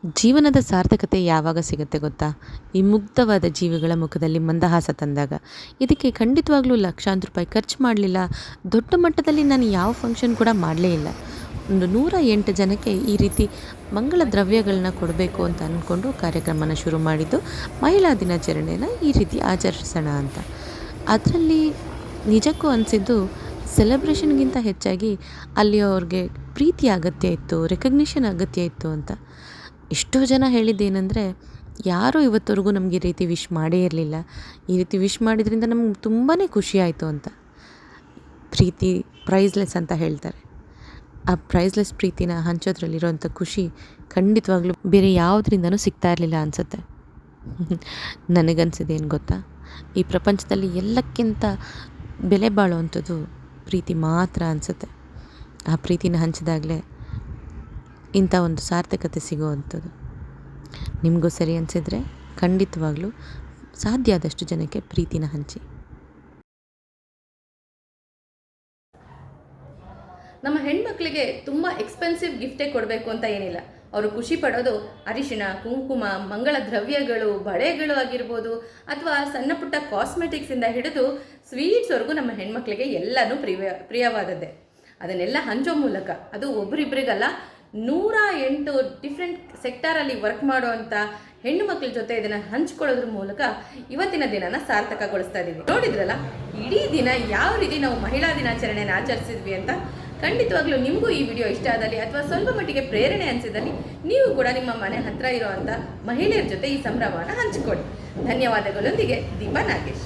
ಜೀವನದ ಸಾರ್ಥಕತೆ ಯಾವಾಗ ಸಿಗುತ್ತೆ ಗೊತ್ತಾ? ಈ ಮುಗ್ಧವಾದ ಜೀವಿಗಳ ಮುಖದಲ್ಲಿ ಮಂದಹಾಸ ತಂದಾಗ. ಇದಕ್ಕೆ ಖಂಡಿತವಾಗ್ಲೂ ಲಕ್ಷಾಂತರ ರೂಪಾಯಿ ಖರ್ಚು ಮಾಡಲಿಲ್ಲ, ದೊಡ್ಡ ಮಟ್ಟದಲ್ಲಿ ನಾನು ಯಾವ ಫಂಕ್ಷನ್ ಕೂಡ ಮಾಡಲೇ ಇಲ್ಲ. ಒಂದು 108 ಜನಕ್ಕೆ ಈ ರೀತಿ ಮಂಗಳ ದ್ರವ್ಯಗಳನ್ನ ಕೊಡಬೇಕು ಅಂತ ಅಂದ್ಕೊಂಡು ಕಾರ್ಯಕ್ರಮನ ಶುರು ಮಾಡಿದ್ದು. ಮಹಿಳಾ ದಿನಾಚರಣೆನ ಈ ರೀತಿ ಆಚರಿಸೋಣ ಅಂತ. ಅದರಲ್ಲಿ ನಿಜಕ್ಕೂ ಅನಿಸಿದ್ದು ಸೆಲೆಬ್ರೇಷನ್ಗಿಂತ ಹೆಚ್ಚಾಗಿ ಅಲ್ಲಿ ಅವ್ರಿಗೆ ಪ್ರೀತಿ ಅಗತ್ಯ ಇತ್ತು, ರೆಕಗ್ನಿಷನ್ ಅಗತ್ಯ ಇತ್ತು ಅಂತ. ಎಷ್ಟೋ ಜನ ಹೇಳಿದ್ದೇನೆಂದರೆ, ಯಾರೂ ಇವತ್ತವರೆಗೂ ನಮಗೆ ಈ ರೀತಿ ವಿಶ್ ಮಾಡೇ ಇರಲಿಲ್ಲ, ಈ ರೀತಿ ವಿಶ್ ಮಾಡಿದ್ರಿಂದ ನಮ್ಗೆ ತುಂಬಾ ಖುಷಿ ಆಯಿತು ಅಂತ. ಪ್ರೀತಿ ಪ್ರೈಸ್ಲೆಸ್ ಅಂತ ಹೇಳ್ತಾರೆ. ಆ ಪ್ರೈಸ್ಲೆಸ್ ಪ್ರೀತಿನ ಹಂಚೋದ್ರಲ್ಲಿರೋಂಥ ಖುಷಿ ಖಂಡಿತವಾಗ್ಲೂ ಬೇರೆ ಯಾವುದರಿಂದನೂ ಸಿಗ್ತಾ ಇರಲಿಲ್ಲ ಅನಿಸುತ್ತೆ. ನನಗನ್ಸಿದ್ದೇನು ಗೊತ್ತಾ? ಈ ಪ್ರಪಂಚದಲ್ಲಿ ಎಲ್ಲಕ್ಕಿಂತ ಬೆಲೆ ಬಾಳುವಂಥದ್ದು ಪ್ರೀತಿ ಮಾತ್ರ ಅನಿಸುತ್ತೆ. ಆ ಪ್ರೀತಿನ ಹಂಚಿದಾಗಲೇ ಇಂಥ ಒಂದು ಸಾರ್ಥಕತೆ ಸಿಗುವಂಥದ್ದು. ನಿಮಗೂ ಸರಿ ಅನಿಸಿದರೆ ಖಂಡಿತವಾಗ್ಲೂ ಸಾಧ್ಯ ಆದಷ್ಟು ಜನಕ್ಕೆ ಪ್ರೀತಿನ ಹಂಚಿ. ನಮ್ಮ ಹೆಣ್ಮಕ್ಳಿಗೆ ತುಂಬ ಎಕ್ಸ್ಪೆನ್ಸಿವ್ ಗಿಫ್ಟೇ ಕೊಡಬೇಕು ಅಂತ ಏನಿಲ್ಲ. ಅವರು ಖುಷಿ ಪಡೋದು ಅರಿಶಿಣ, ಕುಂಕುಮ, ಮಂಗಳ ದ್ರವ್ಯಗಳು, ಬಳೆಗಳು ಆಗಿರ್ಬೋದು, ಅಥವಾ ಸಣ್ಣ ಪುಟ್ಟ ಕಾಸ್ಮೆಟಿಕ್ಸಿಂದ ಹಿಡಿದು ಸ್ವೀಟ್ಸ್ವರೆಗೂ ನಮ್ಮ ಹೆಣ್ಮಕ್ಳಿಗೆ ಎಲ್ಲನೂ ಪ್ರಿಯವಾದದ್ದೇ. ಅದನ್ನೆಲ್ಲ ಹಂಚೋ ಮೂಲಕ, ಅದು ಒಬ್ಬರಿಬ್ಬರಿಗಲ್ಲ, 108 ಡಿಫ್ರೆಂಟ್ ಸೆಕ್ಟಾರಲ್ಲಿ ವರ್ಕ್ ಮಾಡುವಂಥ ಹೆಣ್ಣು ಮಕ್ಕಳ ಜೊತೆ ಇದನ್ನು ಹಂಚ್ಕೊಳ್ಳೋದ್ರ ಮೂಲಕ ಇವತ್ತಿನ ದಿನನ ಸಾರ್ಥಕಗೊಳಿಸ್ತಾ ಇದ್ದೀವಿ. ನೋಡಿದ್ರಲ್ಲ, ಇಡೀ ದಿನ ಯಾವ ರೀತಿ ನಾವು ಮಹಿಳಾ ದಿನಾಚರಣೆಯನ್ನು ಆಚರಿಸಿದ್ವಿ ಅಂತ. ಖಂಡಿತವಾಗ್ಲೂ ನಿಮಗೂ ಈ ವಿಡಿಯೋ ಇಷ್ಟ ಆದಲ್ಲಿ ಅಥವಾ ಸ್ವಲ್ಪ ಮಟ್ಟಿಗೆ ಪ್ರೇರಣೆ ಅನಿಸಿದಲ್ಲಿ ನೀವು ಕೂಡ ನಿಮ್ಮ ಮನೆ ಹತ್ತಿರ ಇರುವಂಥ ಮಹಿಳೆಯರ ಜೊತೆ ಈ ಸಂಭ್ರಮವನ್ನು ಹಂಚಿಕೊಳ್ಳಿ. ಧನ್ಯವಾದಗಳೊಂದಿಗೆ ದೀಪಾ ನಾಗೇಶ್.